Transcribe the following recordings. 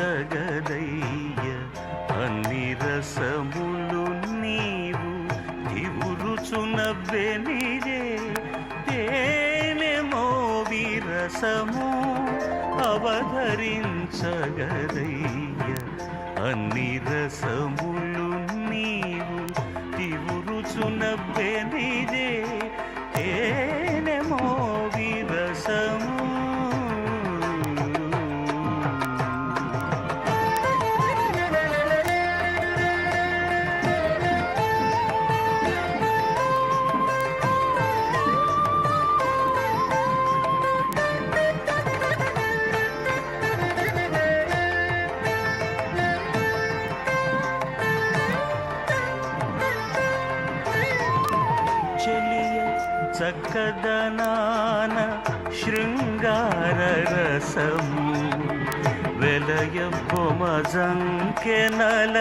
అవధరించగదయ్య అన్ని రసములు నీవు దివురుచునవ్వెనిదే తేనెమో విరసము అవధరించగదయ్య అన్ని రసములు నీవు దివురుచునవ్వెనిదే తేనెమో విరసము చక్కదనాన శృంగార రసము వెలయబ్బొమ జంకెనల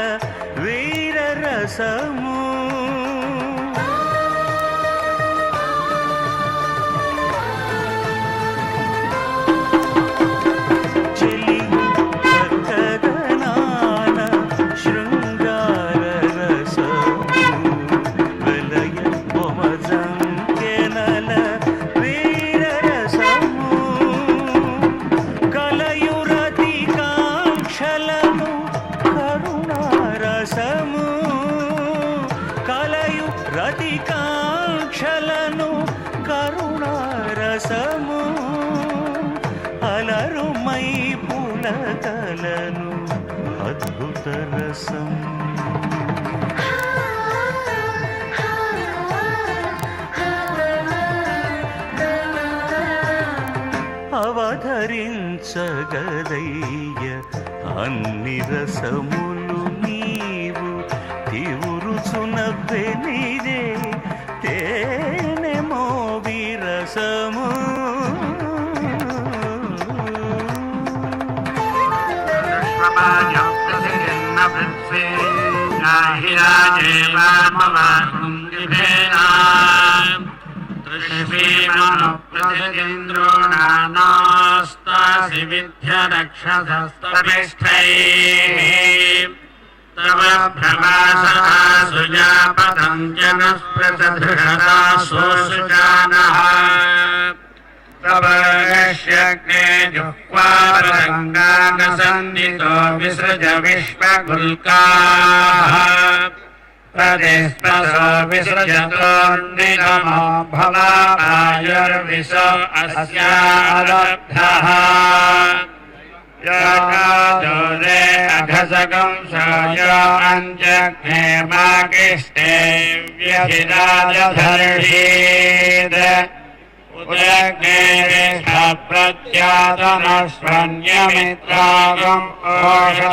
వీర రసము రతికాంక్షలను కరుణారసము అలరుమై పులకలను అద్భుత రసం అవధరించగదయ్య అన్ని రసములు నీవు తివురుచునవ్వెనిదే తేనెమో విరసము తృష్మీమనుప్రతింద్రో నానాస్తాసి విద్యరక్షసస్తపిష్ఠైః తవ భ్రమాసహాసుజాపదం జనస్పృతధృషదాసోసుజానః తవ యశ్యగ్నే జుహ్వారరంగానసన్నితో విసృజ విశ్వగుల్కాః ప్రతిస్పృశో విసృజతోన్నిరమో భవాయుర్విశో అస్యారబ్ధః యాకాదోరే అఘసగం సయో అంజగ్నే మాకిష్టే వ్యధిరాజధర్షీద్ ఉదగ్నేరిష్టప్రత్యాదనస్వన్యమిత్రాగం ఓషధాత్తిగ్మహేదే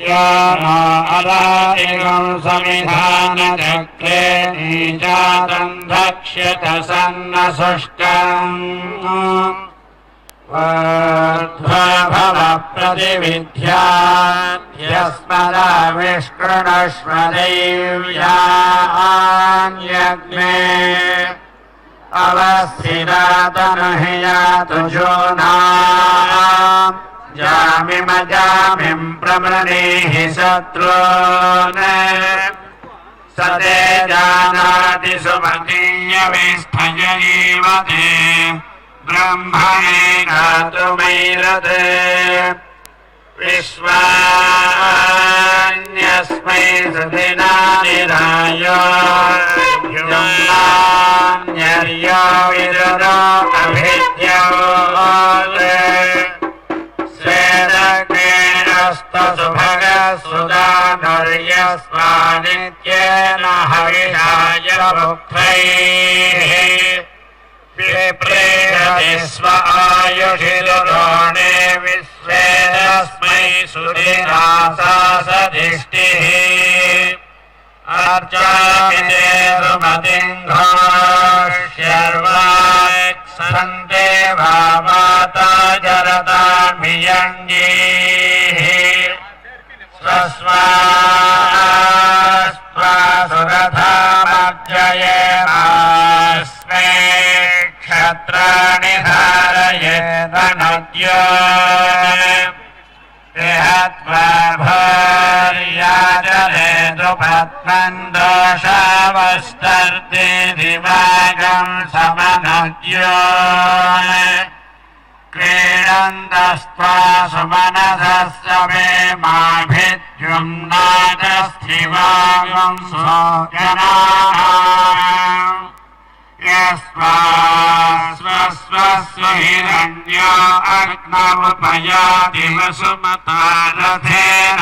యానో అదాతిగం సమిధానచక్రే నీజాతం భక్ష్యత సన్నశుష్కం వర్ధ్వభవ ప్రతివిద్యాస్మదా విష్ణుష్మదైవ్యాన్యగ్నే అవస్థిరాతనహియాతు జోనాం జామిమజామిం ప్రమృణీః శత్రూన్ సతే జానాతి సుమతీయవిష్ఠయైవతే బ్రహ్మణే గాతుమైరతే విశ్వాన్యస్మై సుదినానిరాయో యుమ్నాన్యర్యో విదురో అభిద్యోత్ స్వేదగ్నేరస్తసుభగసుదానుర్యస్వానిత్యేన హవిషాయ భుక్తైః విప్రేరతి స్వ ఆయుషిదురోణే విశ్వేదస్మై సుధిరాసాసదిష్టిః అర్చామితే సుమతిం ఘోష్యర్వాక్సంతే భామాతా జరతామియంగీః స్వస్వాస్వాసురథామర్జయేమాస్మే क्षत्राणि धारयेदनुज्यो बृहत्वा भर्याचरेतु पद्मन् दोषावस्तर्ति दिवागं समनुज्यो क्रीडन्तस्त्वा सुमनसस्य मे माभिद्युम्नादस्थिवागं स्वजनाः यस्मास्वस्वस्व हिरण्यो अग्नमुपयाति वसुमतारथेन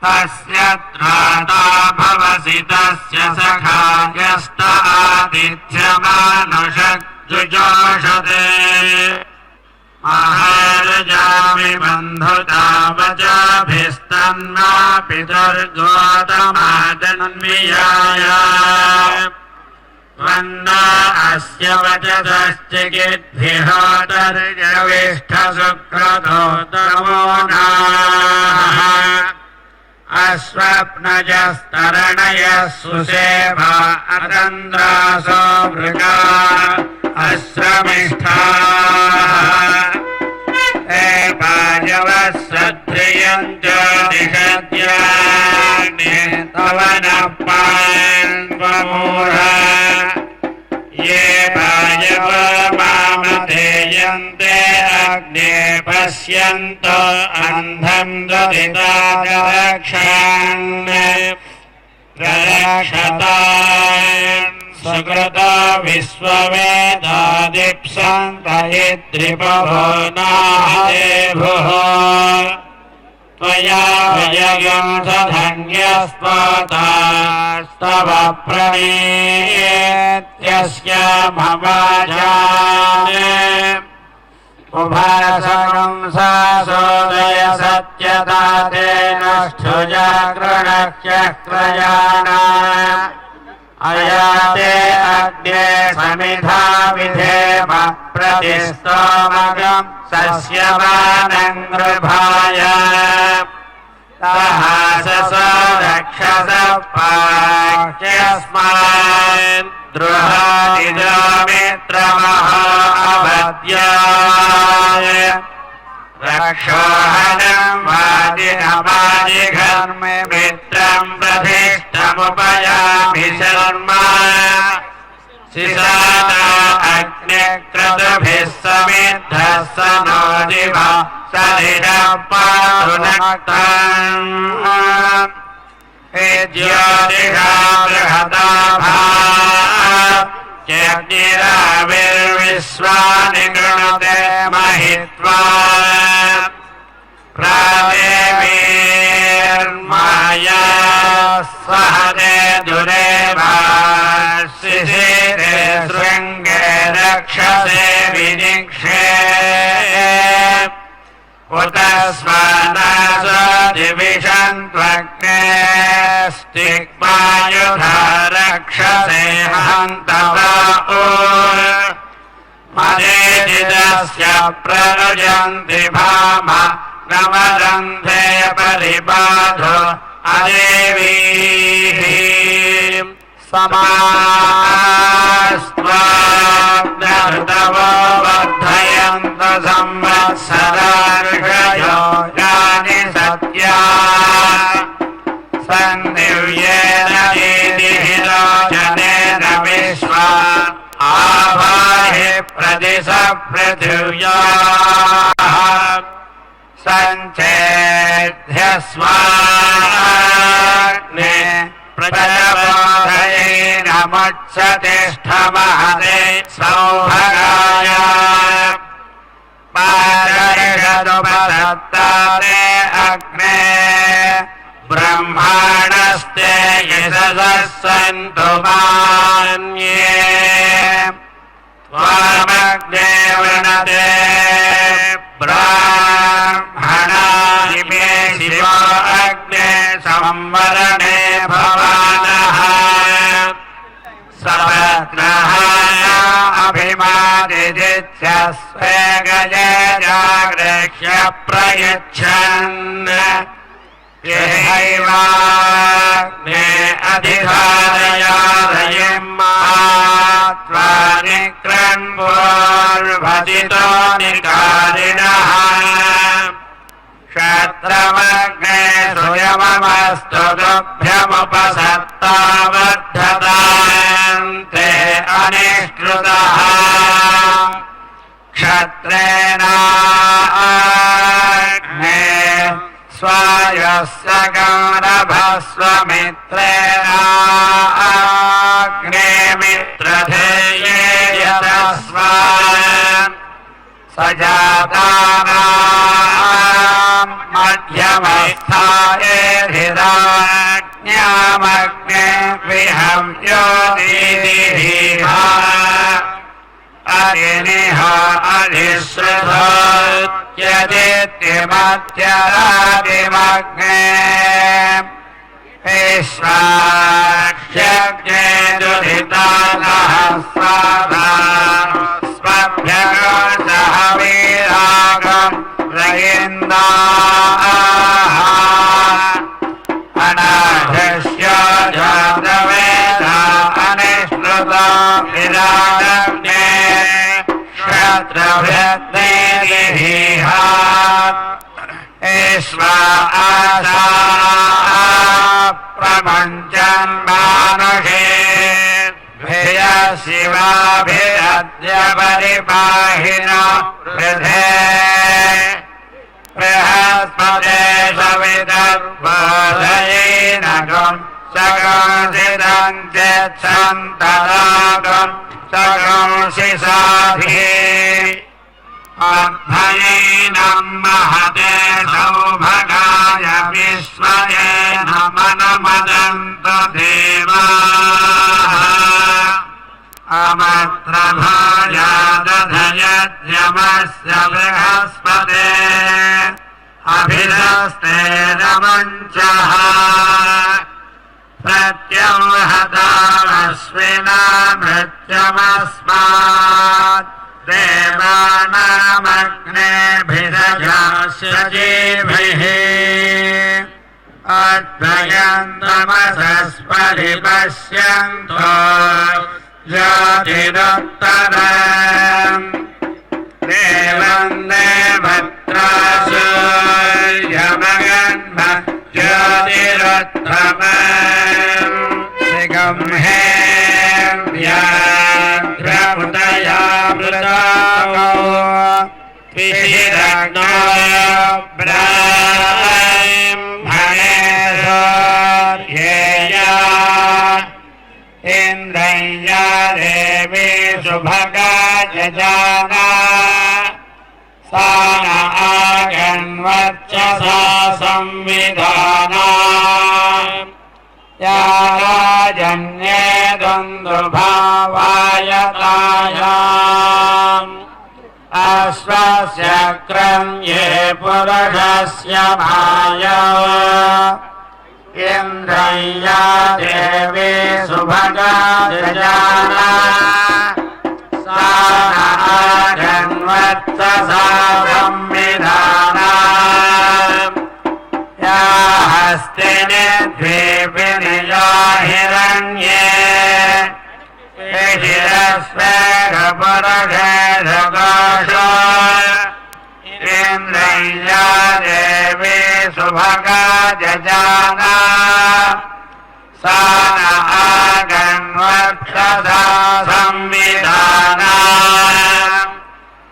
तस्य त्राता भवसि तस्य सखा यस्त आदित्यमानुषजुजोषते महारजामि बन्धुता वचाभिस्तन्मा पितर्गोतमादन्वियाय वन्दा अस्य वचदश्चिकिद्भिहोतर्यविष्ठसुक्रतोत्तमो नाः अस्वप्नजस्तरणयः सुसेवा अतन्द्रासो मृगा अश्रमिष्ठाः हे पायवः सध्रियञ्च दिशद्याग्ने तव न पान्वमूढा ये पायव मामधेयन्ते अग्ने पश्यन्तो अन्धं ददितारक्षन् प्ररक्षतान् सुकृतो विश्ववेदादिप्सन्त इद्रिपभो नादेभुः त्वया विजयं सधन्यस्त्वतास्तव प्रणीत्यस्य मवाजान् उभासनं सासोदय सत्यता तेन स्थुजागृणक्यक्रयाणा अयाते अग्ने समिधा विधेम प्रतिस्तोमगं सस्यमानं गृभाय तहासस रक्षस पाक्यस्मान् द्रुहादिजामित्रमहा अवद्याय रक्षोहनं वादिनमादिघर्मे मित्रं प्रतिष्ठमुपयामि शर्मा शिशाना अग्निक्रतुभिः समिद्धः स नो दिवा सलिलः पातु नक्तम् ज्योतिषा बृहता भाग्यग्निराविर्विश्वानि गृणुते महित्वा प्रादेवीर्माया सहदे दुरेवा शिशिरे शृङ्गे रक्षसे विनिक्षे उत स्वानासो दिविषन्त्वग्ने स्तिग्मायुधा रक्षसे हन्तवा मदेदिदस्य प्ररुजन्ति भाम नवरन्धे परिबाधो अदेवीः समास्त्वाग्नहृतवो वर्धयन्त संवत्सरार्षयो यानि सत्या सन्दिव्येन दीदिहिरोचनेन विश्वा आभाहि प्रदिश पृथिव्याः सञ्चेध्यस्वाग्ने प्रजबोधयेनमुच्चतिष्ठमहते सौभगाय पारषदुपदत्तारे अग्ने ब्रह्माणस्ते यशसः सन्तु मान्ये त्वामग्ने वृणते ब्राह्मणा इमे शिवो अग्ने संवरणे भवानः सपत्नः अभिमादिदित्य स्वे गजे जागृह्य प्रयच्छन् यहैवाग्ने अधिधारयादयं मात्वा निक्रन्पूर्वजितो निकारिणः क्षत्रमग्ने सुयममस्तु तुभ्यमुपसत्तावद्धतान्ते अनिष्कृतः क्षत्रेणाग्ने स्वायस्य गौरभस्वमित्रेणाग्ने मित्रधेये यतस्वान् सजातानां मध्यमस्थायेधिराज्ञामग्ने विहव्यो दीदिः अग्निः अधिश्रुतोत्यदित्यमत्यरादिमग्ने विश्वाक्ष्यग्ने दुहितासहस्राधाः स्वभ्यगोचः वीरागम् रयिन्दाः अनाघस्य जातवेदा अनिष्कृतो विराजग्ने क्षत्रभृद्देः ईश्वा आशा प्रपञ्चन् मानुषे भिय शिवाभिरद्य परिपाहिनो वृधे बृहस्पते सविदर्बोधयेनगम् सगंसिदं चेच्छन्तदागम् सगंसि साधिः अभयेनं महते सौभगाय विश्वये नमनमदन्तु देवाः अमत्रभायादधयद्यमस्य बृहस्पते अभिधस्ते नमञ्चः प्रत्यंहतामश्विना मृत्युमस्मात् देवानामग्नेभिरजाशजीभिः अद्भयन्तमसस्परिपश्यन्तो ज्योतिरुत्तरम् देवं देवत्रासूर्यमगन्म ज्योतिरुत्तमम् सिगंहे व्याघ्रमुदयामृतामो पिशिरग्नो ब्राह्मणेश्वर्येया इन्द्रय्या देवी सुभगा जजाना सा न आगन्वर्चसा संविधाना या राजन्ये दुन्दुभावायतायाम् अश्वस्य क्रम्ये पुरुषस्य भाया इन्द्रय्या देवी सुभगा जजाना सा न आगन्वर्चसा संविधाना या हस्तिनि द्वीपिनिया हिरण्ये शिरस्वेघपुरुषेषकोशो इन्द्रय्या देवी सुभगा जजाना सा न आगन्वर्चसा संविधाना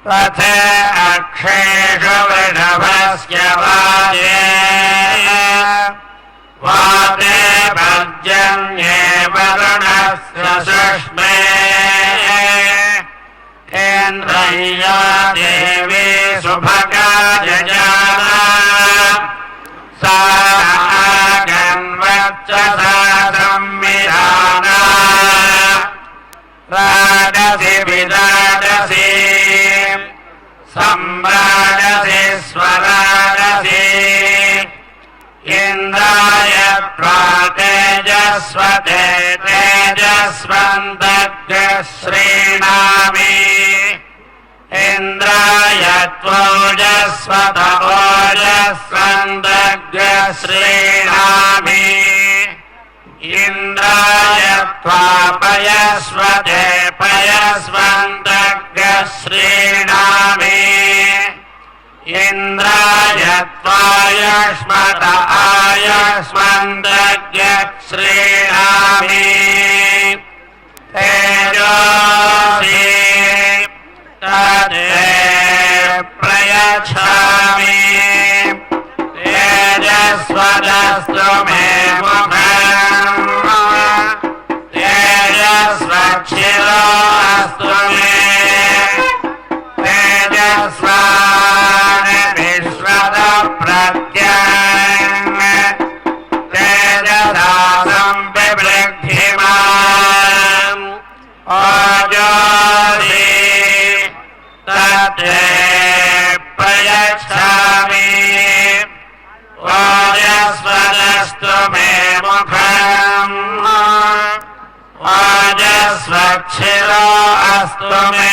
रथे अक्षेषु वृषभस्य वाजे वाते पर्जन्ये वरुणस्य सुष्मे इन्द्रय्या देवी सुभगा जजाना सा आगन्वर्चसा संविधाना राजसि विराजसि सम्राजसि स्वराजसि इन्द्राय त्वा तेजस्वते तेजस्वन्तग्श्रीणामि इन्द्राय त्वोजस्वत ओजस्वन्तग्श्रीणामि इन्द्राय त्वापयस्वते पयस्वन्तग्रः श्रीणामे इन्द्राय त्वायुष्मत आयुष्मन्तग्रः श्रीणामे तेजोषि तदे प्रयच्छामि तेजस्वदस्तु मे मुखम् तेजस्वच्छिरोऽस्तु मे तेजस्वान् विश्वतप्रत्यङ् तेजसा संविवृद्धिमान् ओजोषि तत्ते प्रयच्छामि ओजस्वदस्तु मे मुखम् ओजस्वच्छिरो अस्तु मे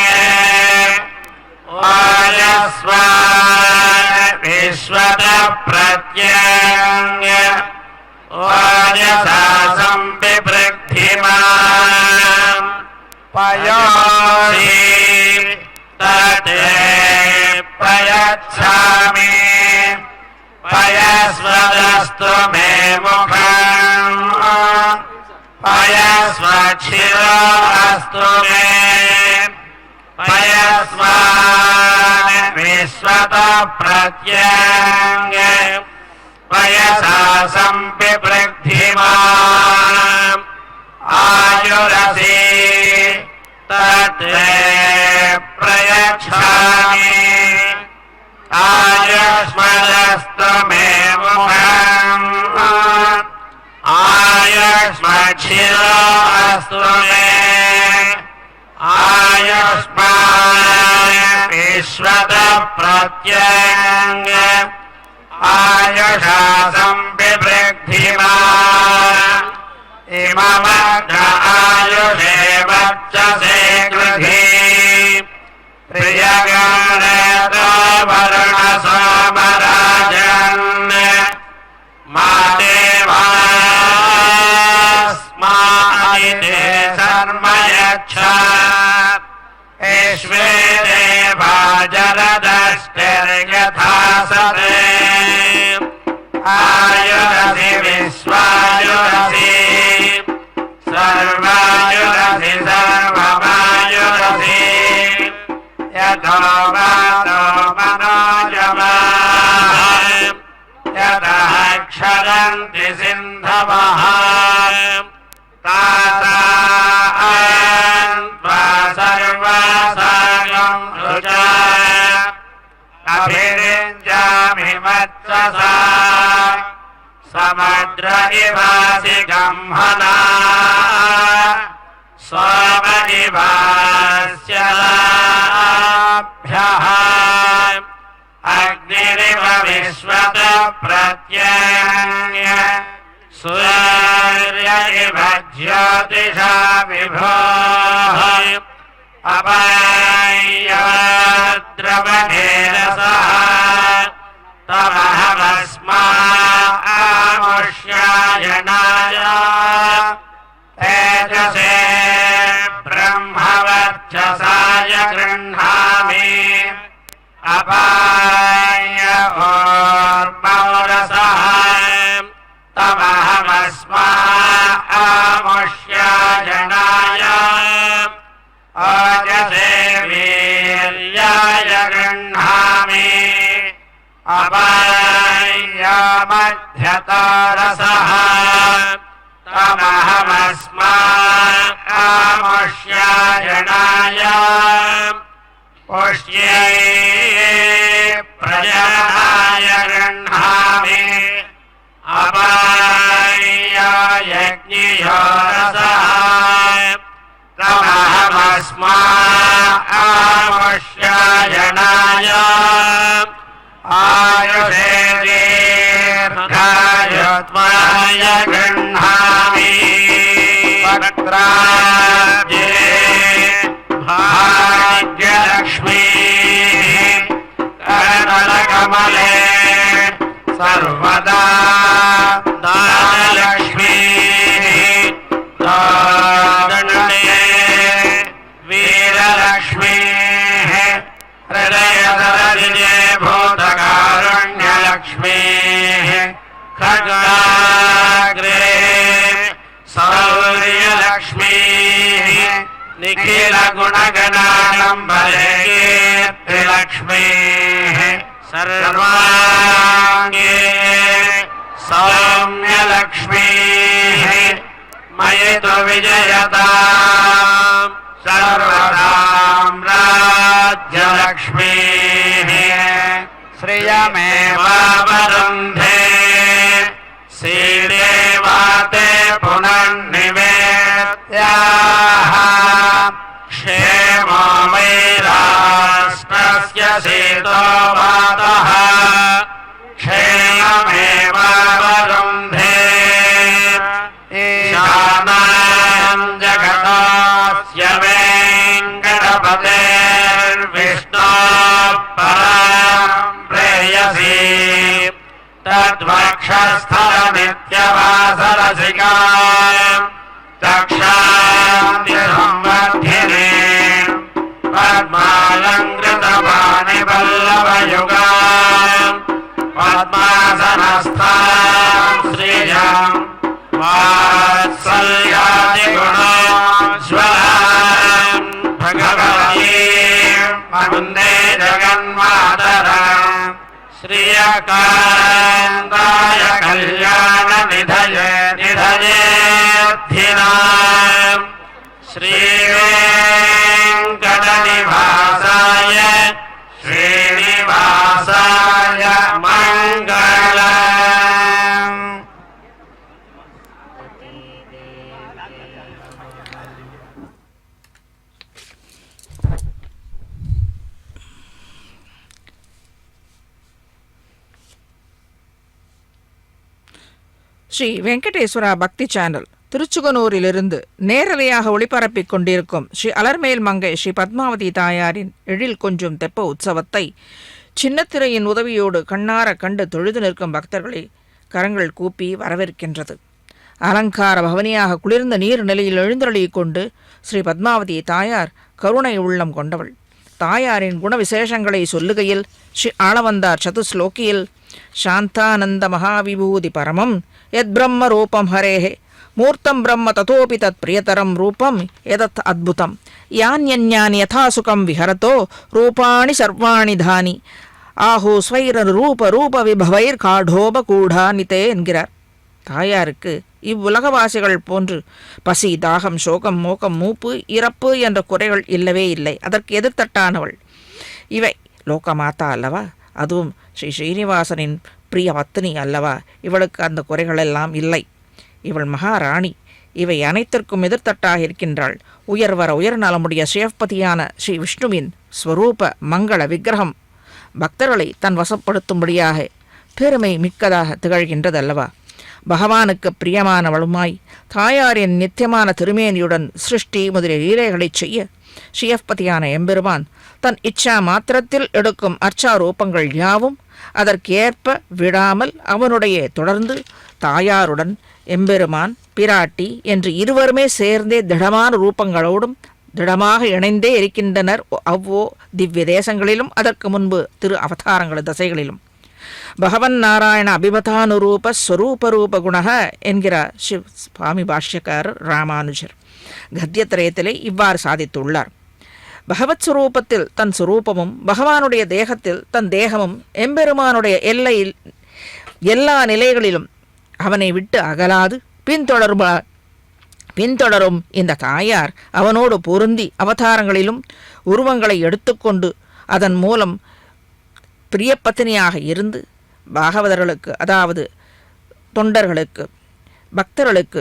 ओजस्वान् विश्वतप्रत्यङ् ओजसा संविवृद्धिमान् पयोषि तते प्रयच्छामि पयस्वदस्तु मे मुखम् पयस्वच्छिरो अस्तु मे पयस्वान् विश्वतप्रत्यङ् पयसा संविवृद्धिमान् आयुरसि तत्ते प्रयच्छामि आयुष्मदस्तु मे मुखम् आयुष्मच्छिरो अस्तु मे आयुष्मान् विश्वतप्रत्यङ् आयुषा संविवृद्धिमान् इममग्र आयुषे वर्चसे गृहे प्रियगणतो वरुणसोमराजन् मादेवास्मादिते शर्म यच्छात् विश्वे देवा जरदष्टिर्यथा सदे आयुरसि विश्वायुरसि सर्वायुरसि सर्वमायुरसि यतो वातो मनोजवाः यतः क्षरन्ति सिन्धवः तासान्त्वा सर्वासागं रुचा अभिरिञ्जामि वत्ससा समुद्र इवासि गम्हना सोम इवास्य लाभ्यः अग्निरिव विश्वतप्रत्यङ् सूर्य इव ज्योतिषा विभोः अपायद्रवधेरसः तमहमस्मामुष्यायणाय तेजसे ब्रह्मवर्चसाय गृह्णामि अपाय ओर्मौरसः तमहमस्मामुष्यायणाय ओजसे वीर्याय गृह्णामि अपाय मध्यतारसः तमहमस्मामुष्यायणाय पुष्यै प्रजनाय गृह्णामि अपाय यज्ञयोरसः तमहमस्मामुष्यायणाय आयुषे दीर्घायुत्वाय गृह्णामि वक्त्राब्जे भाग्यलक्ष्मी कमले सर्वदा दानलक्ष्मी निखिलगुणगणाडम्बरे कीर्तिलक्ष्मीः सर्वाङ्गे सौम्यलक्ष्मीः मयि तु विजयताम् सर्वसाम्राज्यलक्ष्मीः श्रियमेवावरुन्धे श्रीदेवाते पुनर्निवेद्याः क्षेमो वैराष्ट्रस्य शीतो वातः क्षेममेवावरुन्धे ईशानां जगतस्य वेङ्कटपतेर्विष्णोः परां प्रेयसी तद्वक्षस्थलनित्यवासरसिका दक्षान्तिसंवर्धिनी पद्मालङ्कृतपाणिपल्लवयुगा पद्मासनस्थां श्रियं वात्सल्यादिगुणोज्ज्वलां भगवतीं वन्दे जगन्मातरम् श्रियकान्ताय कल्याणनिधये निधयेऽर्थिनाम् श्रीवेङ्कटनिवासाय श्रीनिवासाय मङ्गलम्। ஸ்ரீ வெங்கடேஸ்வரா பக்தி சேனல் திருச்சுகனூரிலிருந்து நேரலையாக ஒளிபரப்பிக் கொண்டிருக்கும் ஸ்ரீ அலர்மேல் மங்கை ஸ்ரீ பத்மாவதி தாயாரின் எழில் கொஞ்சும் தெப்ப உற்சவத்தை சின்னத்திரையின் உதவியோடு கண்ணார கண்டு தொழுது நிற்கும் பக்தர்களை கரங்கள் கூப்பி வரவேற்கின்றது. அலங்கார பவனியாக குளிர்ந்த நீர் நிலையில் எழுந்தருளிக் கொண்டு ஸ்ரீ பத்மாவதி தாயார் கருணை உள்ளம் கொண்டவள். தாயாரின் குண விசேஷங்களை சொல்லுகையில் ஸ்ரீ ஆளவந்தார் சதுஸ்லோகியில் சாந்தானந்த மகாவிபூதி பரமம் யத் பிரம்ம ரூபம் ஹரேஹே மூர்த்தம் பிரம்ம ததோபி தத் பிரியதரம் ரூபம் எதத் அத்புதம் யான்யன்யானி யதா சுகம் விஹரதோ ரூபாணி சர்வாணி தானி ஆஹோ ஸ்வைர ரூப ரூப விபவைர் காடோப கூடானிதே என்கிறார். தாயாருக்கு இவ்வுலகவாசிகள் போன்று பசி, தாகம், சோகம், மோகம், மூப்பு, இறப்பு என்ற குறைகள் இல்லவே இல்லை. அதற்கு எதிர்த்தட்டானவள். இவை லோகமாதா அல்லவா? அதுவும் ஸ்ரீ ஸ்ரீனிவாசனின் பிரிய பத்தினி அல்லவா? இவளுக்கு அந்த குறைகளெல்லாம் இல்லை. இவள் மகாராணி. இவை அனைத்திற்கும் எதிர்த்தட்டாக இருக்கின்றாள். உயர்வர உயர் நலமுடைய ஸ்ரீபதியான ஸ்ரீ விஷ்ணுவின் ஸ்வரூப மங்கள விக்கிரகம் பக்தர்களை தன் வசப்படுத்தும்படியாக பெருமை மிக்கதாக திகழ்கின்றதல்லவா? பகவானுக்கு பிரியமானவளுமாய் தாயாரின் நித்தியமான திருமேனியுடன் சிருஷ்டி முதலிய லீலைகளைச் செய்ய ஸ்ரீபதியான எம்பெருமான் தன் இச்சா மாத்திரத்தில் எடுக்கும் அர்ச்சாரூபங்கள் யாவும் அதற்கேற்ப விடாமல் அவனுடைய தொடர்ந்து தாயாருடன் எம்பெருமான் பிராட்டி என்று இருவருமே சேர்ந்தே திடமான ரூபங்களோடும் திடமாக இணைந்தே இருக்கின்றனர். அவ்வோ திவ்ய தேசங்களிலும் அதற்கு முன்பு திரு அவதாரங்கள தசைகளிலும். பகவன் நாராயண அபிமதானுரூப ஸ்வரூப ரூப குணக என்கிறார் சிவ் சுவாமி பாஷ்யக்காரர் ராமானுஜர். கத்தியத்திரயத்திலே இவ்வாறு சாதித்துள்ளார். பகவத் சுரூபத்தில் தன் சுரூபமும் பகவானுடைய தேகத்தில் தன் தேகமும் எம்பெருமானுடைய எல்லையில் எல்லா நிலைகளிலும் அவனை விட்டு அகலாது பின்தொடரும் இந்த தாயார் அவனோடு பொருந்தி அவதாரங்களிலும் உருவங்களை எடுத்துக்கொண்டு அதன் மூலம் பிரியப்பத்தினியாக இருந்து பாகவதர்களுக்கு, அதாவது தொண்டர்களுக்கு, பக்தர்களுக்கு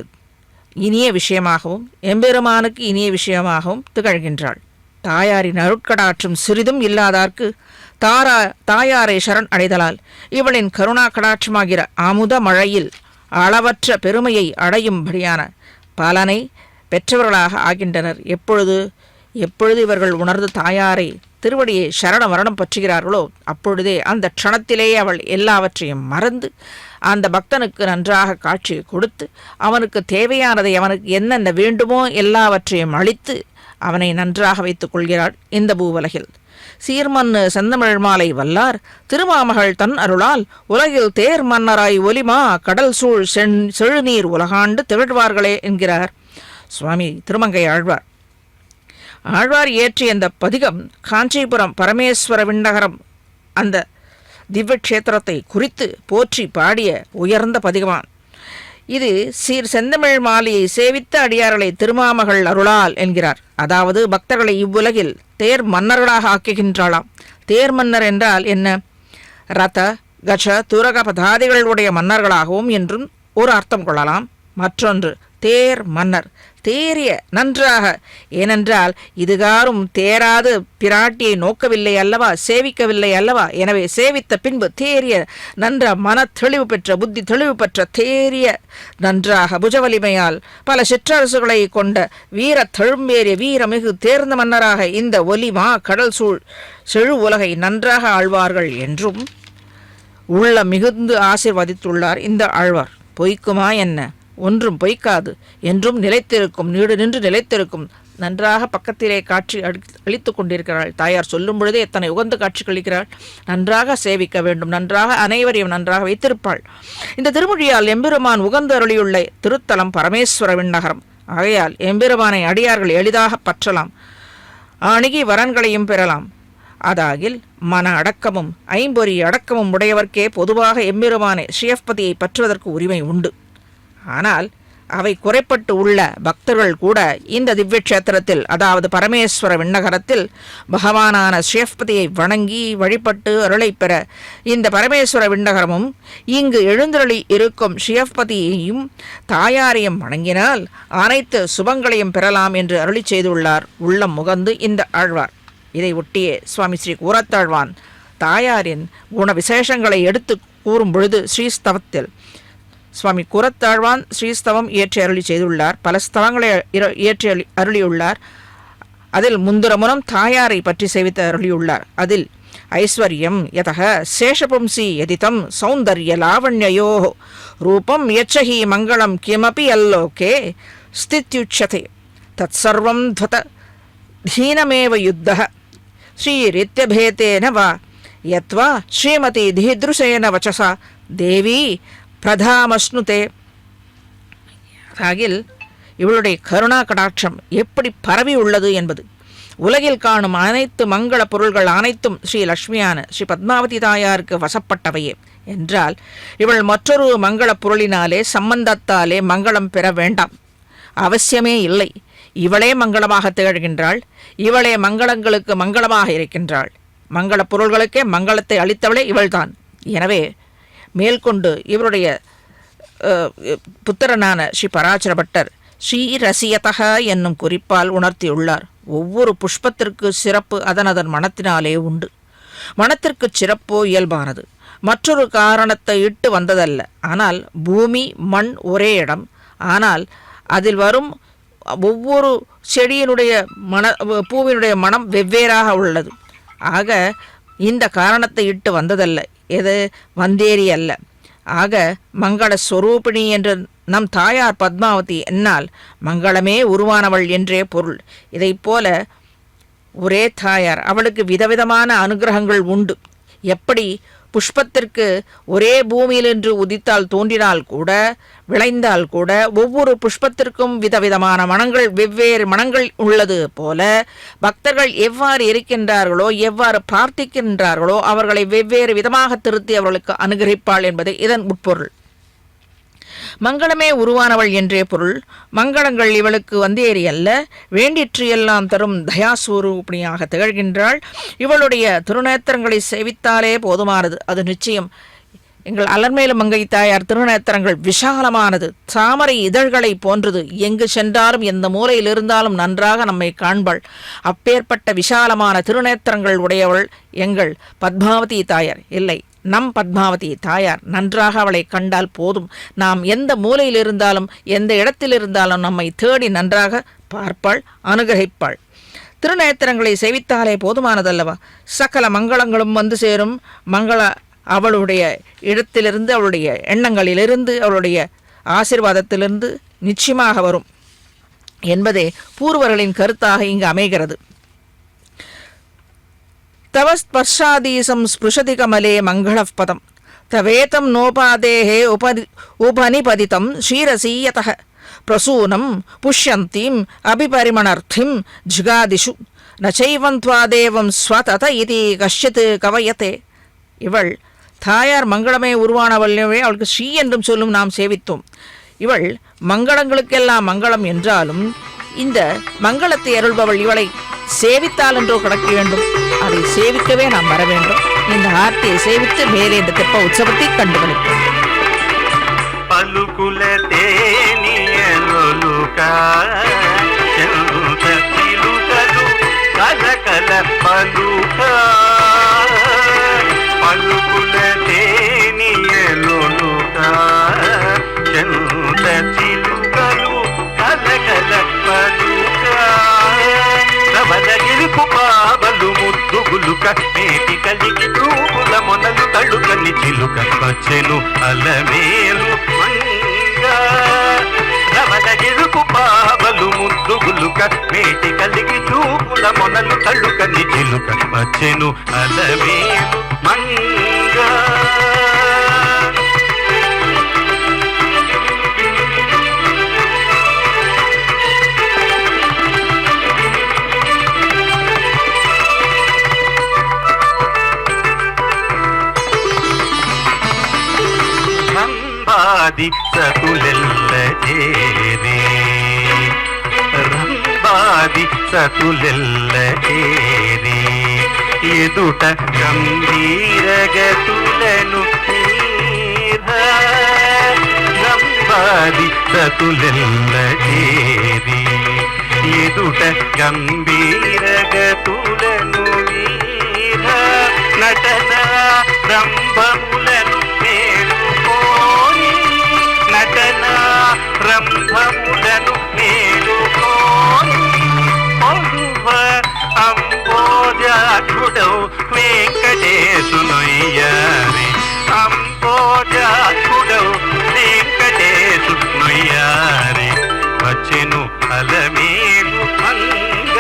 இனிய விஷயமாகவும் எம்பெருமானுக்கு இனிய விஷயமாகவும் திகழ்கின்றாள். தாயாரின் அருட்கடாற்றும் சிறிதும் இல்லாதார்க்கு தாயாரை சரண் அடைதலால் இவளின் கருணா கடாட்சமாகிற அமுத மழையில் அளவற்ற பெருமையை அடையும்படியான பலனை பெற்றவர்களாக ஆகின்றனர். எப்பொழுது இவர்கள் உணர்ந்து தாயாரை திருவடியை சரண மரணம் பற்றுகிறார்களோ அப்பொழுதே அந்த க்ஷணத்திலேயே அவள் எல்லாவற்றையும் மறந்து அந்த பக்தனுக்கு நன்றாக காட்சி கொடுத்து அவனுக்கு தேவையானதை அவனுக்கு என்னென்ன வேண்டுமோ எல்லாவற்றையும் அளித்து அவனை நன்றாக வைத்துக் கொள்கிறாள் இந்த பூவலகில். சீர்மன்னு செந்தமிழ் மாலை வல்லார் திருமாமகள் தன் அருளால் உலகில் தேர் மன்னராய் ஒலிமா கடல் சூழ் செழுநீர் உலகாண்டு திகழ்வார்களே என்கிறார் சுவாமி திருமங்கை ஆழ்வார். ஆழ்வார் இயற்றிய இந்த பதிகம் காஞ்சிபுரம் பரமேஸ்வர விண்ணகரம் அந்த திவ்ய கஷேத்திரத்தை குறித்து போற்றி பாடிய உயர்ந்த பதிகமான். இது சீர் செந்தமிழ் மாலையை சேவித்த அடியார்களை திருமாமகள் அருளால் என்கிறார். அதாவது பக்தர்களை இவ்வுலகில் தேர் மன்னர்களாக ஆக்குகின்றாளாம். தேர் மன்னர் என்றால் என்ன? ரத கஜ துரக பதாதிகளுடைய மன்னர்களாகவும் என்றும் ஒரு அர்த்தம் கொள்ளலாம். மற்றொன்று தேர் மன்னர், தேறிய நன்றாக. ஏனென்றால் இதுகாரும் தேராது பிராட்டியை நோக்கவில்லை அல்லவா, சேவிக்கவில்லை அல்லவா. எனவே சேவித்த பின்பு தேறிய நன்ற மன தெளிவு பெற்ற, புத்தி தெளிவு பெற்ற, தேறிய நன்றாக புஜவலிமையால் பல சிற்றரசுகளை கொண்ட வீர தழும்பேறிய வீரமிகு தேர்ந்த மன்னராக இந்த ஒலிமா கடல் சூழ் செழு உலகை நன்றாக ஆழ்வார்கள் என்றும் உள்ள மிகுந்து ஆசீர்வதித்துள்ளார் இந்த ஆழ்வார். பொய்க்குமா என்ன? ஒன்றும் பொய்க்காது, என்றும் நிலைத்திருக்கும், நீடு நின்று நிலைத்திருக்கும். நன்றாக பக்கத்திலே காட்சி அளித்து கொண்டிருக்கிறாள் தாயார். சொல்லும் பொழுதே எத்தனை உகந்த காட்சி கழிக்கிறாள். நன்றாக சேவிக்க வேண்டும், நன்றாக அனைவரையும் நன்றாக வைத்திருப்பாள். இந்த திருமொழியால் எம்பெருமான் உகந்து அருளியுள்ள திருத்தலம் பரமேஸ்வர விண்ணகரம். ஆகையால் எம்பெருமானை அடியார்கள் எளிதாக பற்றலாம், அணுகி வரன்களையும் பெறலாம். அதாகில் மன அடக்கமும் ஐம்பொறி அடக்கமும் உடையவர்க்கே பொதுவாக எம்பெருமானை ஸ்ரீயப்பதியை பற்றுவதற்கு உரிமை உண்டு. ஆனால் அவை குறைப்பட்டு உள்ள பக்தர்கள் கூட இந்த திவ்ய கஷேத்திரத்தில், அதாவது பரமேஸ்வர விண்ணகரத்தில் பகவானான ஸ்ரீயப்பதியை வணங்கி வழிபட்டு அருளை பெற இந்த பரமேஸ்வர விண்ணகரமும் இங்கு எழுந்தருளி இருக்கும் ஸ்ரீயப்பதியையும் தாயாரையும் வணங்கினால் அனைத்து சுபங்களையும் பெறலாம் என்று அருளி செய்துள்ளார் உள்ளம் முகந்து இந்த ஆழ்வார். இதை ஒட்டியே சுவாமி ஸ்ரீ கூரத்தாழ்வான் தாயாரின் குண விசேஷங்களை எடுத்து கூறும் பொழுது ஸ்ரீஸ்தவத்தில் சுவாமி கூரத்தாழ்வான் ஸ்ரீஸ்தவம் இயற்றி அருளி செய்துள்ளார். பல ஸ்தவங்களை இயற்றி அருளியுள்ளார். அதில் முந்துரமுனம் தாயாரை பற்றி சேவித்து அருளியுள்ளார். அதில் ஐஸ்வர்யம் யதக சேஷபும்சி யதிதம் சௌந்தர்ய லாவண்யயோ ரூபம் யச்சஹி மங்களம் கிமபி அல்லோகே ஸ்தித்யுச்சதே தத் சர்வம் த்வத தீனமேவ யுத்தः ஸ்ரீரித்யபேதேன வா யத்வா ஸ்ரீமதி தீதృశேன வச்சசா தேவி பிரதாமஸ்னுதே. ஆகில் இவளுடைய கருணா கடாட்சம் எப்படி பரவி உள்ளது என்பது. உலகில் காணும் அனைத்து மங்கள பொருள்கள் அனைத்தும் ஸ்ரீ லக்ஷ்மியான ஸ்ரீ பத்மாவதி தாயாருக்கு வசப்பட்டவையே என்றால் இவள் மற்றொரு மங்கள பொருளினாலே சம்பந்தத்தாலே மங்களம் பெற வேண்டாம், அவசியமே இல்லை. இவளே மங்களமாக திகழ்கின்றாள், இவளே மங்களங்களுக்கு மங்களமாக இருக்கின்றாள். மங்கள பொருள்களுக்கே மங்களத்தை அளித்தவளே இவள்தான். எனவே மேற்கொண்டு இவருடைய புத்திரனான ஸ்ரீ பராசர பட்டர் ஸ்ரீரசியதக என்னும் குறிப்பால் உணர்த்தியுள்ளார். ஒவ்வொரு புஷ்பத்திற்கு சிறப்பு அதனதன் மனத்தினாலே உண்டு. மனத்திற்கு சிறப்போ இயல்பானது, மற்றொரு காரணத்தை இட்டு வந்ததல்ல. ஆனால் பூமி மண் ஒரே இடம், ஆனால் அதில் வரும் ஒவ்வொரு செடியினுடைய பூவினுடைய மனம் வெவ்வேறாக உள்ளது. ஆக இந்த காரணத்தை இட்டு வந்ததல்ல, எது வந்தேரி அல்ல. ஆக மங்கள ஸ்வரூபிணி என்று நம் தாயார் பத்மாவதி என்னால் மங்களமே உருவானவள் என்றே பொருள். இதை போல ஒரே தாயார், அவளுக்கு விதவிதமான அனுகிரகங்கள் உண்டு. எப்படி புஷ்பத்திற்கு ஒரே பூமியிலின்று உதித்தால் தோன்றினால் கூட விளைந்தால் கூட ஒவ்வொரு புஷ்பத்திற்கும் விதவிதமான மனங்கள், வெவ்வேறு மனங்கள் உள்ளது போல பக்தர்கள் எவ்வாறு இருக்கின்றார்களோ, எவ்வாறு பிரார்த்திக்கின்றார்களோ அவர்களை வெவ்வேறு விதமாக திருத்தி அவர்களுக்கு அனுகிரகிப்பாள் என்பது இதன் உட்பொருள். மங்களமே உருவானவள் என்றே பொருள். மங்களங்கள் இவளுக்கு வந்தேறி அல்ல, வேண்டிற்று எல்லாம் தரும் தயாஸ்வரூபிணியாக திகழ்கின்றாள். இவளுடைய திருநேத்திரங்களை சேவித்தாலே போதுமானது, அது நிச்சயம். எங்கள் அலர்மேலு மங்கை தாயார் திருநேத்திரங்கள் விஷாலமானது, தாமரை இதழ்களை போன்றது. எங்கு சென்றாலும் எந்த மூலையில் இருந்தாலும் நன்றாக நம்மை காண்பாள். அப்பேற்பட்ட விஷாலமான திருநேத்திரங்கள் உடையவள் எங்கள் பத்மாவதி தாயார். இல்லை, நம் பத்மாவதி தாயார். நன்றாக அவளை கண்டால் போதும். நாம் எந்த மூலையில் இருந்தாலும் எந்த இடத்தில் இருந்தாலும் நம்மை தேடி நன்றாக பார்ப்பாள், அனுகிரகிப்பாள். திருநேத்திரங்களை சேவித்தாலே போதுமானதல்லவா? சகல மங்களங்களும் வந்து சேரும். மங்கள அவளுடைய இடத்திலிருந்து, அவளுடைய எண்ணங்களிலிருந்து, அவளுடைய ஆசீர்வாதத்திலிருந்து நிச்சயமாக வரும் என்பதே பூர்வர்களின் கருத்தாக இங்கு அமைகிறது. தவ ஸ்பர்ஷாதீசம் ஸ்பிருஷதி கமலே மங்களப் பதம் தவேதம் நோபாதேஹே உபனிபதிதம் ஸ்ரீரசீயதः ప్రసూనం పుష్యంతీం అభిపరిమణర్థిం ஜிகாதிஷு நச்சைவந்த்வாதேவம் ஸ்வதத இது கஷ்யத் கவயத்தே. இவள் தாயார் மங்களமே உருவானவள்வே, அவளுக்கு ஸ்ரீ என்றும் சொல்லும் நாம் சேவித்தோம். இவள் மங்களங்களுக்கெல்லாம் மங்களம் என்றாலும் இந்த மங்களத்தை அருள்பவள் இவளை சேவித்தால் என்றோ கிடக்க வேண்டும். அதை சேவிக்கவே நாம் வர வேண்டும். இந்த ஆர்த்தியை சேவித்து மேலே இந்த தெப்ப உற்சவத்தை கண்டுகளிப்போம். పలుకుల తేనియలొలుకా చెంత చిలుకలు కలకల పలుకా పలుకుల తేనియలొలుకా చెంత చిలుకలు కలకల పలుకా రవల ఇరుకు పావలు ముద్దుగులుక మేటి కలిగి రూపుల మొనలు తళుకని చిలుక వచ్చెను అలమేలు మంగ రవల ఇరుకు పావలు ముద్దుగులుక మేటి కలిగి రూపుల మొనలు తళుకని చిలుక వచ్చెను అలమేలు మంగ రంబాది సతులెల్ల చేరే రంబాది సతులెల్ల చేరే ఎదుట గంభీరగతులను రంబాది సతులెల్ల చేరే ఎదుట గంభీరగతులను నటన రంభములను నటన రంభములను మేలుకోని పొలువ అంబోజాక్షుడౌ వెంకటేశునయ్యారి అంబోజాక్షుడౌ వెంకటేశునయ్యారి వచ్చెను అలమేలు మంగ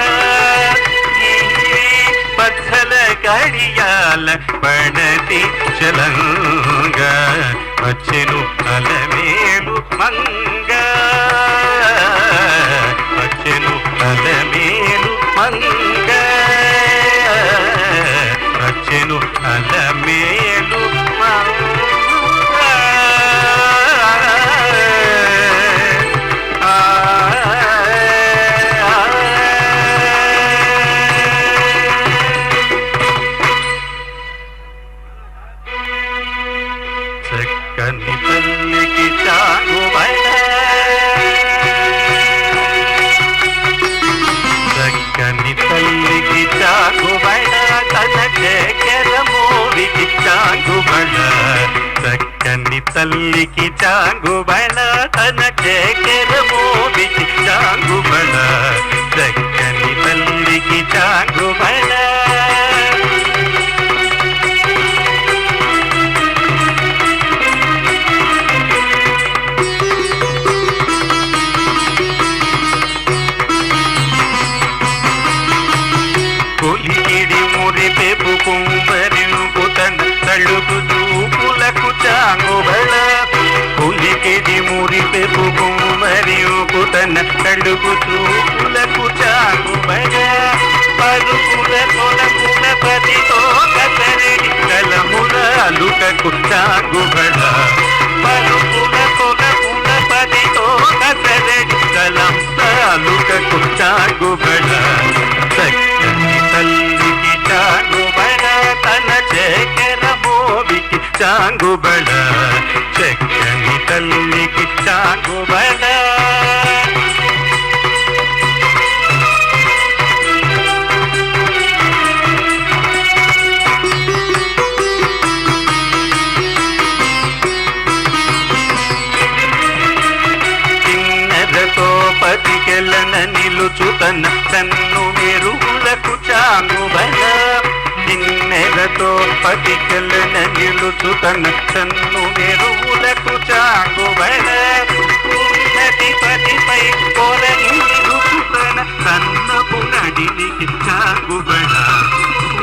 పచ్చల గడియాల పడతి చలంగ వచ్చెను అలమేలు మంగ వచ్చెను అలమేలు మంగ వచ్చెను అలమేలు మంగ చక్కని తల్లికి చాగుబడ చక్కని తల్లికి చాగుబడ తన చక్కెర మోవికి చాగుబడ చక్కని తల్లికి చాగుబడ తన చక్కెర మోవికి చాగుబడ చక్కని తల్లికి చాగుబడ తళుకు చూపులకు చాంగుబళ పులికిడి మురిపెపు మరియు కుతన తళుకు చూపులకు చాంగుబళ పలుకుల కొలకుల పతితో కసరెడి కలముల అలుకకు చాంగుబళ పలుకుల కొలకుల పతితో కసరెడి కలముల అలుకకు చాంగుబళ చక్కని తల్లికి చాంగుబళ తన చక్కెర మోవికి చాంగుబళ చక్కని తల్లికి చాంగుబళ చిన్నదతో పతికెలన నిలుచుతన తన్ను మెరుగులకు చాంగుబళ చిన్నెలతో పతికెలన నిలుచుతన తన్ను మెరుగులకు చాంగుబళ ఉన్నతి పతిపై కొరగిలుచుతన తన్నపు నడినికి చాంగుబళ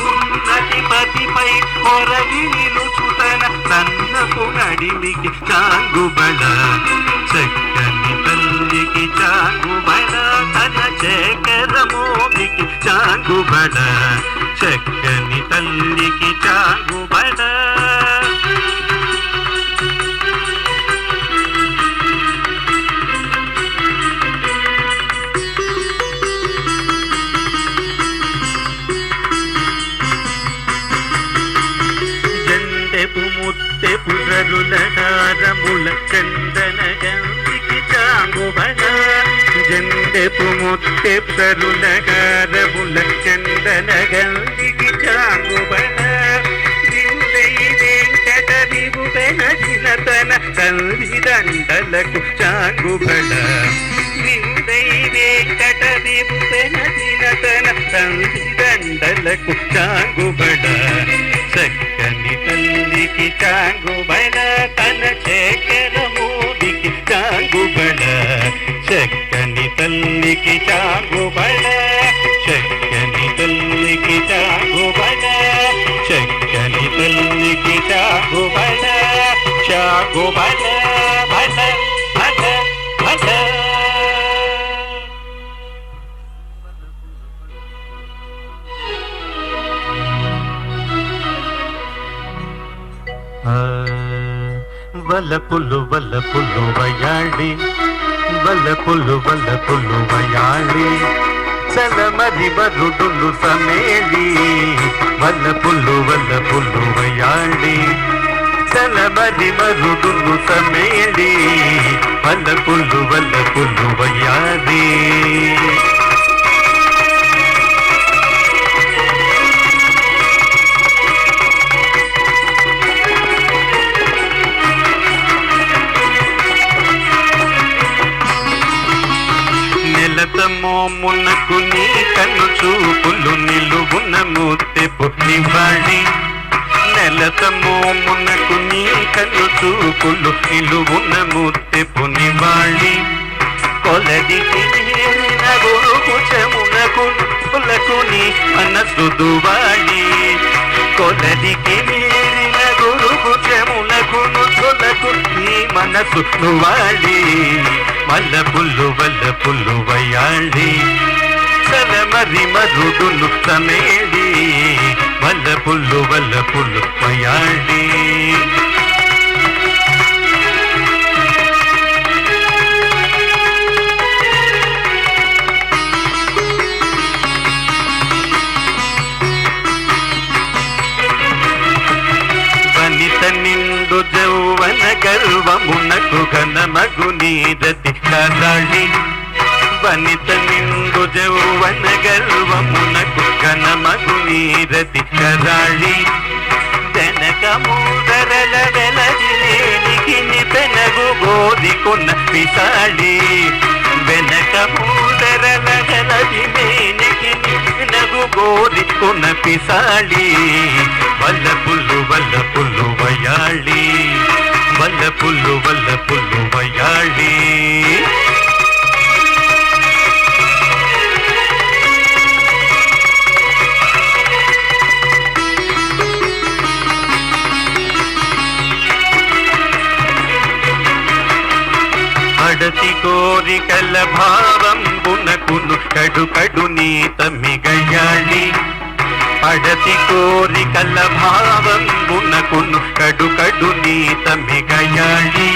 ఉన్నతి పతిపై కొరగిలుచుతన తన్నపు నడినికి చాంగుబళ చక్కని తల్లికి తల్లికి చాంగుబడ చక్కని తల్లికి చాంగుబడ జండెపు ముత్తెపు గరులహారముల చందన గంధికి చాంగుబడ జండెపు ముత్తెపు గరులహారముల చందన గంధికి చాంగుబడ వివుదై వెంకట విభువెన జినతన కల్విదండలకు చాంగుబడ వివుదై వెంకట విభువెన జినతన కల్విదండలకు చాంగుబడ చక్కని తల్లికి చాంగుబడ తన చక్కెర మూడికి చాంగుబడ చక్కని తల్లికి చాంగుబడ చక్కని తల్లికి చాంగుబడ చక్కని తల్లికి చాంగుబడ చాంగుబడ భట భట భట వలపులు వలపులు వయాళి వలపులు వలపులు వయాళి చలమది వరుడులు సమేళి వలపులు వలపులు వయాళి చలమది వరుడులు సమేళి వలపులు వలపులు వయాళి మోమునకు నీ కన్ను చూపులు నిలువున ముత్తెపు నివాళి నెలత మోమునకు నీ కన్ను చూపులు నిలువున ముత్తెపు నివాళి కొలదికి గురుకు చెమునకు పులకు నీ మనసు దువాలి కొలదికి గురుకు చెమునకు తులకు నీ మనసు దువాలి వల్లపుల్లు వల్లపుల్లు వయాళి చలమరి మరుడును సమేళి వల్లపుల్లు వల్లపుల్లు వయాళి వనిత నిండు జౌవన గర్వమునకు ఘనమగు నీరతి కరాళి వనిత నిండు జౌవన గర్వమునకు ఘనమగు నీరతి కరాళి వెనక మూదరల వెలదిలేనికి పెనగు గోదికున్న పిసాళి వెనక మూదరల వెలదిలేనికి పెనగు గోదికున్న పిసాళి వల్లపుల్లు వల్లపుల్లు వయాళి వల్లపుల్లు వల్లపుల్లు వయాళి అడతి కోరికల భావంబునకును కడు కడు నీత మిగయాళి అడతి కోరికల భావంబునకును కడు కడు నీత మిగయాళి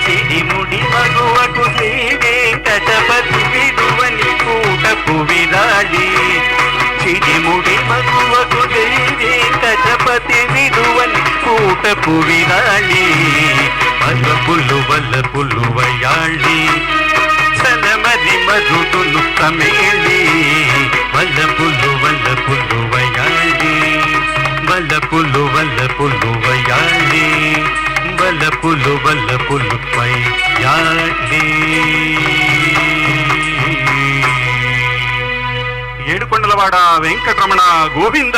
చిడిముడి మగువకు శ్రీ వెంకటపతి విడువని కూటపు విరాళి చిడిముడి మగువకు శ్రీ వెంకటపతి విడువని కూటపు విరాళి వల్లపుల్లు వల్లపుల్లు వయాళి చలమరి మరుడును సమేళి వల్లపుల్లు వల్లపుల్లు వయాళి వల్లపుల్లు వల్లపుల్లు వయాళి వల్లపుల్లు వల్లపుల్లు వయాళి ఏడుకొండలవాడ వెంకటరమణ గోవింద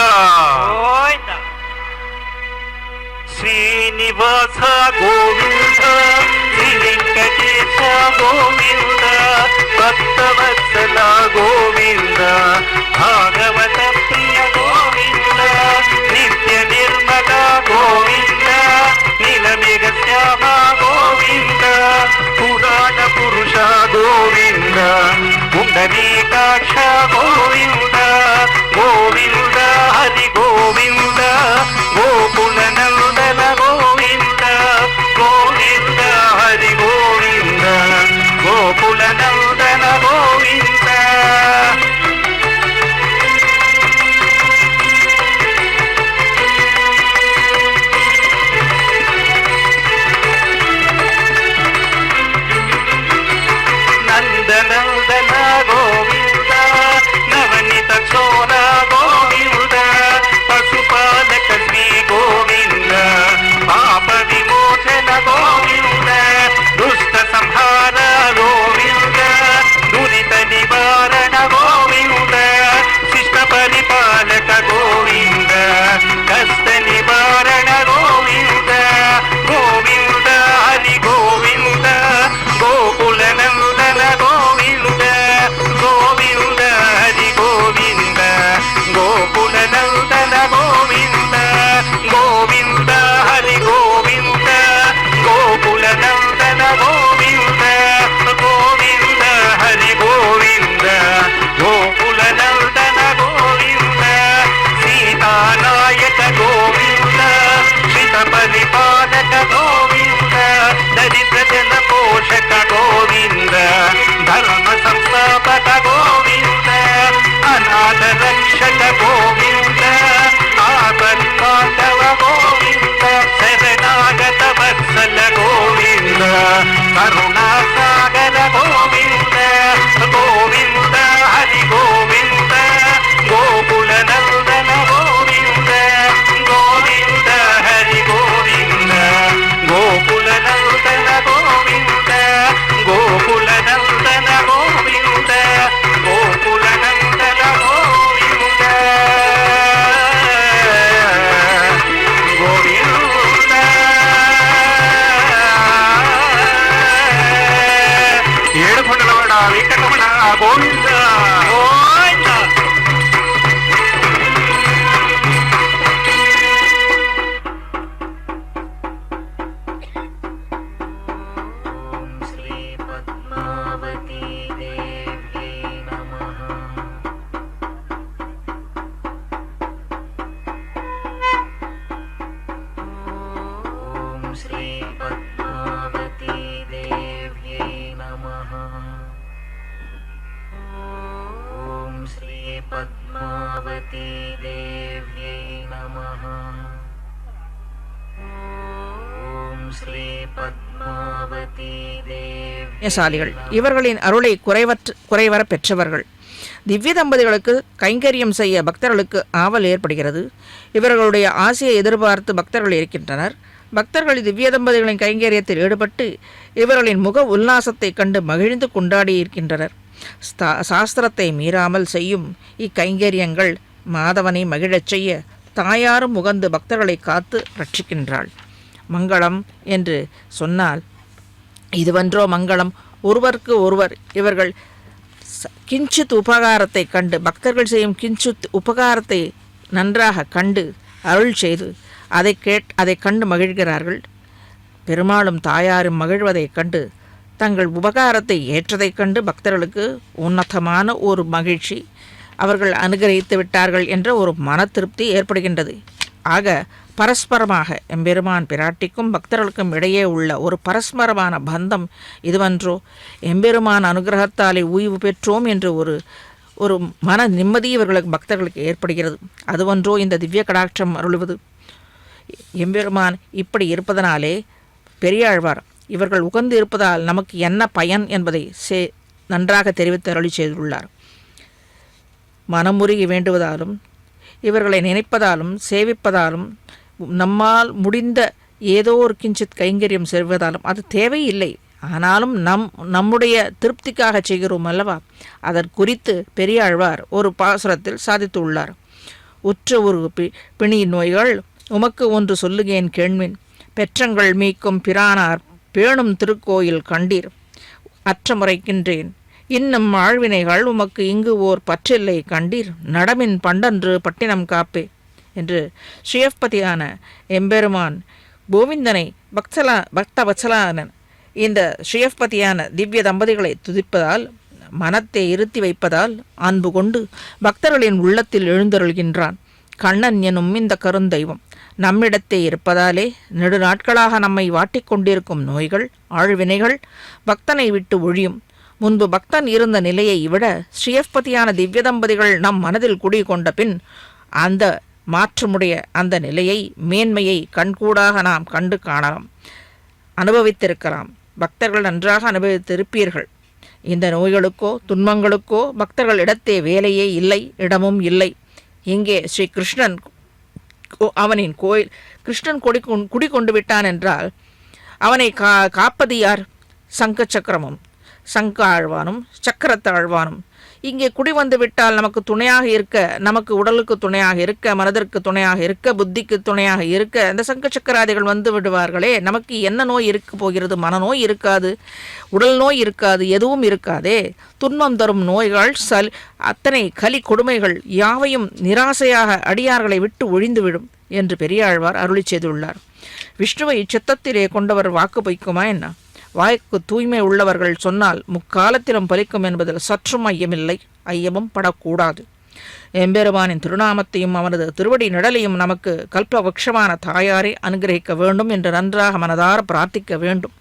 శ్రీనివాస గోవింద శ్రీ వెంకటేశ గోవింద భక్తవత్సల గోవింద భాగవత ప్రియ గోవింద నిత్య నిర్మల గోవింద నీలమేఘ శ్యామ గోవింద పురాణ పురుష గోవింద పుండరీకాక్ష గోవింద पद्मावती देव्यै नमः। ॐ श्री पद्मावती देवी। புண்ணியசாலிகள் இவர்களின் அருளை குறைவர பெற்றவர்கள். திவ்ய தம்பதிகளுக்கு கைங்கரியம் செய்ய பக்தர்களுக்கு ஆவல் ஏற்படுகிறது. இவர்களுடைய ஆசையை எதிர்பார்த்து பக்தர்கள் இருக்கின்றனர். பக்தர்கள் திவ்ய தம்பதிகளின் கைங்கரியத்தில் ஈடுபட்டு இவர்களின் முக உல்லாசத்தை கண்டு மகிழ்ந்து கொண்டாடி இருக்கின்றனர். சாஸ்திரத்தை மீறாமல் செய்யும் இக்கைங்கரியங்கள் மாதவனை மகிழச் செய்ய தாயாரும் முகந்து பக்தர்களை காத்து ரட்சிக்கின்றாள். மங்களம் என்று சொன்னால் இதுவன்றோ மங்களம். ஒருவருக்கு ஒருவர் இவர்கள் கிஞ்சித் உபகாரத்தை கண்டு பக்தர்கள் செய்யும் கிஞ்சித் உபகாரத்தை நன்றாக கண்டு அருள் செய்து அதை கண்டு மகிழ்கிறார்கள். பெருமாளும் தாயாரும் மகிழ்வதைக் கண்டு தங்கள் உபகாரத்தை ஏற்றதைக் கண்டு பக்தர்களுக்கு உன்னதமான ஒரு மகிழ்ச்சி, அவர்கள் அனுகிரகித்து விட்டார்கள் என்ற ஒரு மன திருப்தி ஏற்படுகின்றது. ஆக பரஸ்பரமாக எம்பெருமான் பிராட்டிக்கும் பக்தர்களுக்கும் இடையே உள்ள ஒரு பரஸ்பரமான பந்தம் இதுவன்றோ. எம்பெருமான் அனுகிரகத்தாலே ஓய்வு பெற்றோம் என்று ஒரு மன நிம்மதி இவர்களுக்கு பக்தர்களுக்கு ஏற்படுகிறது. அதுவன்றோ இந்த திவ்ய கடாட்சம் அருளுவது. எம்பெருமான் இப்படி இருப்பதனாலே பெரியாழ்வார் இவர்கள் உகந்து இருப்பதால் நமக்கு என்ன பயன் என்பதை நன்றாக தெரிவித்து அருளி செய்துள்ளார். மனமுருகி வேண்டுவதாலும் இவர்களை நினைப்பதாலும் சேவிப்பதாலும் நம்மால் முடிந்த ஏதோ ஒரு கிஞ்சித் கைங்கரியம் செய்வதாலும் அது தேவையில்லை. ஆனாலும் நம்முடைய திருப்திக்காக செய்கிறோம் அல்லவா, அதற்குறித்து பெரியாழ்வார் ஒரு பாசுரத்தில் சாதித்துள்ளார். உற்ற ஒரு பிணி நோய்கள் உமக்கு ஒன்று சொல்லுகேன் கேள்மின், பெற்றங்கள் மீக்கும் பிரானார் பேணும் திருக்கோயில் கண்டீர், அற்ற முறைக்கின்றேன் இன்னும் ஆழ்வினைகள் உமக்கு இங்கு ஓர் பற்றில்லை கண்டீர், நடமின் பண்டன்று பட்டினம் காப்பே என்று ஸ்ரீயப்பதியான எம்பெருமான் கோவிந்தனை பக்தவத்சலானன் இந்த ஸ்ரீயப்பதியான திவ்ய தம்பதிகளை துதிப்பதால் மனத்தை இருத்தி வைப்பதால் அன்பு கொண்டு பக்தர்களின் உள்ளத்தில் எழுந்தருள்கின்றான். கண்ணன் எனும் இந்த கருந்தெய்வம் நம்மிடத்தே இருப்பதாலே நெடுநாட்களாக நம்மை வாட்டிக்கொண்டிருக்கும் நோய்கள் ஆழ்வினைகள் பக்தனை விட்டு ஒழியும். முன்பு பக்தன் இருந்த நிலையை விட ஸ்ரீயப்பதியான திவ்ய தம்பதிகள் நம் மனதில் குடிகொண்ட பின் அந்த மாற்றமுடைய அந்த நிலையை மேன்மையை கண்கூடாக நாம் கண்டு காணலாம், அனுபவித்திருக்கலாம். பக்தர்கள் நன்றாக அனுபவித்திருப்பீர்கள். இந்த நோய்களுக்கோ துன்பங்களுக்கோ பக்தர்கள் இடத்தே வேலையே இல்லை, இடமும் இல்லை. இங்கே ஸ்ரீ கிருஷ்ணன் அவனின் கோயில் கிருஷ்ணன் குடிகொண்டு விட்டான் என்றால் அவனை காப்பது யார்? சங்க சக்கரமும் சங்க ஆழ்வானும் சக்கரத்தாழ்வானும் இங்கே குடி வந்து விட்டால் நமக்கு துணையாக இருக்க, நமக்கு உடலுக்கு துணையாக இருக்க, மனதிற்கு துணையாக இருக்க, புத்திக்கு துணையாக இருக்க அந்த சங்க சக்கராதிகள் வந்து விடுவார்களே. நமக்கு என்ன நோய் இருக்க போகிறது? மனநோய் இருக்காது, உடல் நோய் இருக்காது, எதுவும் இருக்காதே. துன்பம் தரும் நோய்கள் அத்தனை கலி கொடுமைகள் யாவையும் நிராசையாக அடியார்களை விட்டு ஒழிந்துவிடும் என்று பெரியாழ்வார் அருளி செய்துள்ளார். விஷ்ணுவை சித்தத்திலே கொண்டவர் வாக்கு பொய்க்குமா என்ன? வாய்க்கு தூய்மை உள்ளவர்கள் சொன்னால் முக்காலத்திலும் பலிக்கும் என்பதில் சற்றும் ஐயமில்லை, ஐயமும் படக்கூடாது. எம்பெருமானின் திருநாமத்தையும் அவனது திருவடி நிழலையும் நமக்கு கல்பவக்ஷமான தாயாரை அனுகிரகிக்க வேண்டும் என்று நன்றாக மனதார பிரார்த்திக்க வேண்டும்.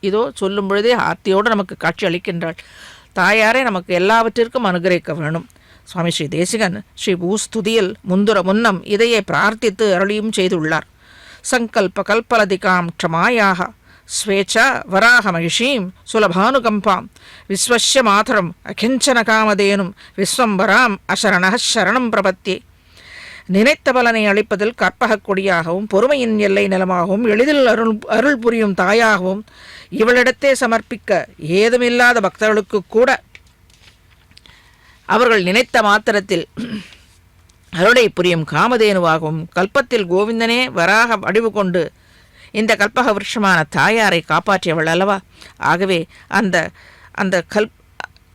இதோ சொல்லும் பொழுதே ஆர்த்தியோடு நமக்கு காட்சி அளிக்கின்றாள். தாயாரை நமக்கு எல்லாவற்றிற்கும் அனுகிரகிக்க வேண்டும். சுவாமி ஸ்ரீ தேசிகன் ஸ்ரீ பூஸ்துதியில் முன்னம் இதையே பிரார்த்தித்து அருளியும் செய்துள்ளார். சங்கல்ப கல்பலதிகாம் க்ஷமாயாக ஸ்வேச்சா வராக மகிஷீம் சுலபானுகம்பாம் விஸ்வஸ்ய மாதரம் அகிஞ்சன காமதேனும் விஸ்வம்பராம் அசரண சரணம் பிரபத்தியே. நினைத்த பலனை அளிப்பதில் கற்பகக் கொடியாகவும் பொறுமையின் எல்லை நிலமாகவும் எளிதில் அருள் புரியும் தாயாகவும் இவளிடத்தே சமர்ப்பிக்க ஏதுமில்லாத பக்தர்களுக்கு கூட அவர்கள் நினைத்த மாத்திரத்தில் அருளை புரியும் காமதேனுவாகவும் கல்பத்தில் கோவிந்தனே வராக வடிவு கொண்டு இந்த கல்பக விருட்சமான தாயாரை காப்பாற்றியவள் அல்லவா. ஆகவே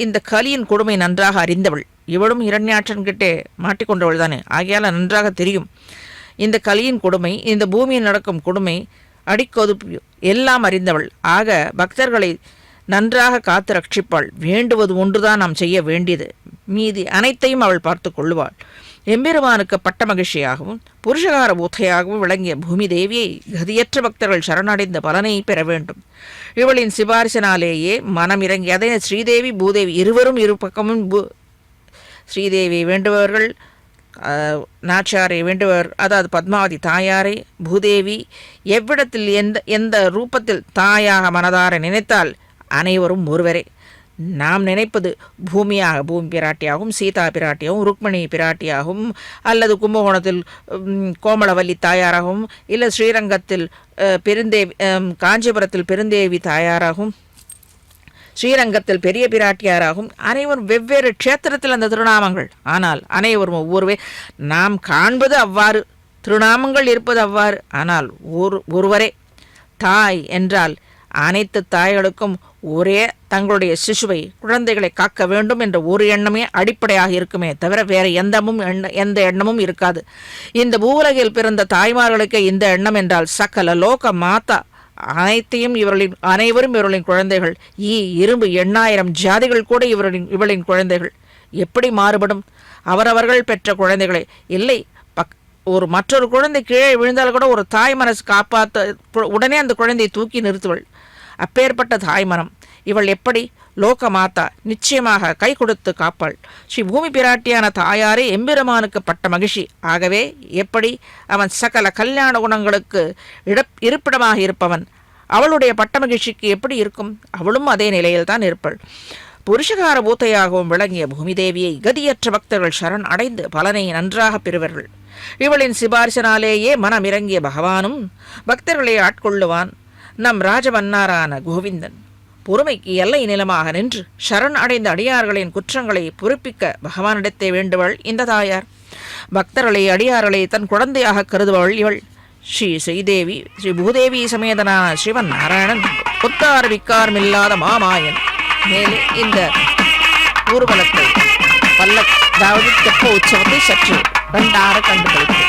இந்த கலியின் கொடுமை நன்றாக அறிந்தவள். இவளும் இரண்யாற்றன்கிட்டே மாட்டிக்கொண்டவள் தானே, ஆகையால் நன்றாக தெரியும் இந்த கலியின் கொடுமை, இந்த பூமியில் நடக்கும் கொடுமை, அடிக்கொதுப்பு எல்லாம் அறிந்தவள். ஆக பக்தர்களை நன்றாக காத்து ரட்சிப்பாள். வேண்டுவது ஒன்றுதான் நாம் செய்ய வேண்டியது, மீதி அனைத்தையும் அவள் பார்த்து கொள்ளுவாள். எம்பெருமானுக்கு பட்ட மகிழ்ச்சியாகவும் புருஷகார பூத்தையாகவும் விளங்கிய பூமி தேவியை கதியற்ற பக்தர்கள் சரணடைந்த பலனை பெற வேண்டும். இவளின் சிபாரிசினாலேயே மனம் இறங்கி அதை ஸ்ரீதேவி பூதேவி இருவரும் இரு பக்கமும் ஸ்ரீதேவி வேண்டுபவர்கள், நாச்சியாரை வேண்டுபவர், அதாவது பத்மாவதி தாயாரை, பூதேவி எவ்விடத்தில் எந்த ரூபத்தில் தாயாக மனதார நினைத்தால் அனைவரும் ஒருவரே. நாம் நினைப்பது பூமி பிராட்டியாகவும், சீதா பிராட்டியாகவும், ருக்மணி பிராட்டியாகவும், அல்லது கும்பகோணத்தில் கோமளவல்லி தாயாராகவும், இல்லை ஸ்ரீரங்கத்தில் பெருந்தேவி, காஞ்சிபுரத்தில் பெருந்தேவி தாயாராகவும், ஸ்ரீரங்கத்தில் பெரிய பிராட்டியாராகவும், அனைவரும் வெவ்வேறு க்ஷேத்திரத்தில் அந்த திருநாமங்கள். ஆனால் அனைவரும் ஒவ்வொருவே நாம் காண்பது அவ்வாறு, திருநாமங்கள் இருப்பது அவ்வாறு. ஆனால் ஒருவரே. தாய் என்றால் அனைத்து தாய்களுக்கும் ஒரே தங்களுடைய சிசுவை, குழந்தைகளை காக்க வேண்டும் என்ற ஒரு எண்ணமே அடிப்படையாக இருக்குமே தவிர வேறு எந்த எண்ணமும் இருக்காது. இந்த பூவுலகில் பிறந்த தாய்மார்களுக்கு இந்த எண்ணம் என்றால் சகல லோக மாதா அனைவரும் இவர்களின் குழந்தைகள். இரும்பு 8000 ஜாதிகள் கூட இவளின் குழந்தைகள். எப்படி மாறுபடும்? அவரவர்கள் பெற்ற குழந்தைகளை இல்லை. மற்றொரு குழந்தை கீழே விழுந்தால் கூட ஒரு தாய் மனசு காப்பாற்ற உடனே அந்த குழந்தையை தூக்கி நிறுத்துவள். அப்பேற்பட்ட தாய் மனம் இவள். எப்படி? லோக மாதா நிச்சயமாக கை கொடுத்து காப்பாள். ஸ்ரீ பூமி பிராட்டியான தாயாரே எம்பெருமானுக்கு பட்ட மகிழ்ச்சி. ஆகவே எப்படி அவன் சகல கல்யாண குணங்களுக்கு இருப்பிடமாக இருப்பவன், அவளுடைய பட்ட மகிழ்ச்சிக்கு எப்படி இருக்கும்? அவளும் அதே நிலையில் தான் இருப்பாள். புருஷகார பூத்தையாகவும் விளங்கிய பூமிதேவியை கதியற்ற பக்தர்கள் சரண் அடைந்து பலனை நன்றாக பெறுவர்கள். இவளின் சிபாரிசனாலேயே மனமிறங்கிய பகவானும் பக்தர்களை ஆட்கொள்ளுவான். நம் ராஜமன்னாரான கோவிந்தன் பொறுமைக்கு எல்லை நிலமாக நின்று சரண் அடைந்த அடியார்களின் குற்றங்களை பொறுப்பிக்க பகவானிடத்தே வேண்டுவள் இந்த தாயார். பக்தர்களை, அடியார்களை தன் குழந்தையாக கருதுவள் இவள். ஸ்ரீதேவி, ஸ்ரீ பூதேவி சமேதனான சிவன் நாராயணன் ஒத்தார் விக்காரம் இல்லாத மாமாயன். மேலே இந்த ஊர்வலத்தை அதாவது தெப்ப உற்சவத்தை சற்று கண்டார கண்டுகளித்து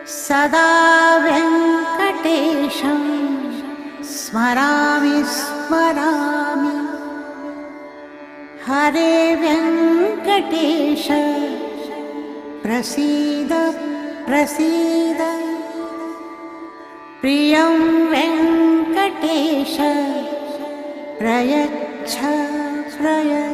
सदा वेङ्कटेशं स्मरामि स्मरामि हरे वेङ्कटेश प्रसीद प्रसीद प्रियं वेङ्कटेश प्रयच्छ प्रयच्छ